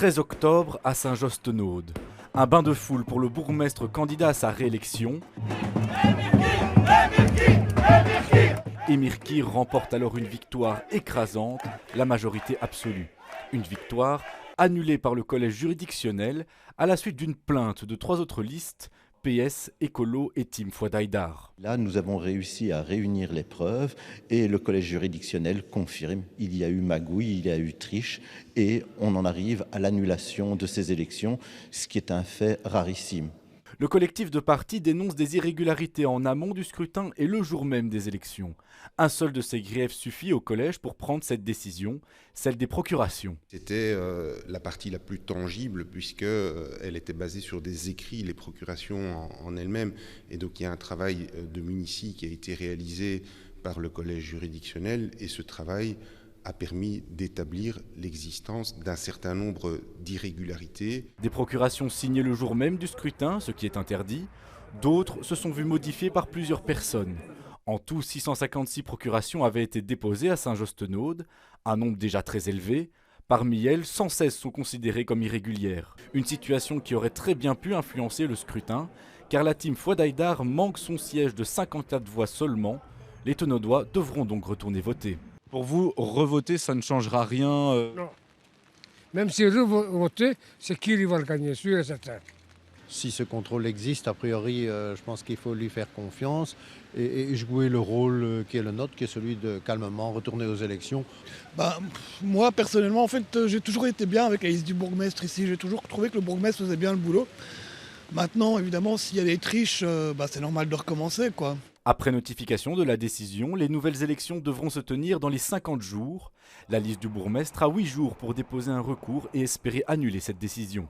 13 octobre à Saint-Josse-Tenaude. Un bain de foule pour le bourgmestre candidat à sa réélection. Émir Kir remporte alors une victoire écrasante, la majorité absolue. Une victoire annulée par le collège juridictionnel à la suite d'une plainte de 3 autres listes, PS, Écolo et Team Fouad Haïdar. Là, nous avons réussi à réunir les preuves et le collège juridictionnel confirme. Il y a eu magouille, il y a eu triche et on en arrive à l'annulation de ces élections, ce qui est un fait rarissime. Le collectif de partis dénonce des irrégularités en amont du scrutin et le jour même des élections. Un seul de ces griefs suffit au collège pour prendre cette décision, celle des procurations. C'était la partie la plus tangible puisqu'elle était basée sur des écrits, les procurations en elles-mêmes. Et donc il y a un travail de munitie qui a été réalisé par le collège juridictionnel et ce travail a permis d'établir l'existence d'un certain nombre d'irrégularités. Des procurations signées le jour même du scrutin, ce qui est interdit. D'autres se sont vues modifiées par plusieurs personnes. En tout, 656 procurations avaient été déposées à Saint-Josse-Tenaude, un nombre déjà très élevé. Parmi elles, 116 sont considérées comme irrégulières. Une situation qui aurait très bien pu influencer le scrutin, car la team Fouad Haïdar manque son siège de 54 voix seulement. Les Tenaudois devront donc retourner voter. Pour vous, revoter, ça ne changera rien Non. Même si revoter, c'est qui va le gagner, sûr et certain. Si ce contrôle existe, a priori, je pense qu'il faut lui faire confiance et jouer le rôle qui est le nôtre, qui est celui de calmement retourner aux élections. Moi, personnellement, en fait, j'ai toujours été bien avec la liste du bourgmestre ici. J'ai toujours trouvé que le bourgmestre faisait bien le boulot. Maintenant, évidemment, s'il y a des triches, c'est normal de recommencer, quoi. Après notification de la décision, les nouvelles élections devront se tenir dans les 50 jours. La liste du bourgmestre a 8 jours pour déposer un recours et espérer annuler cette décision.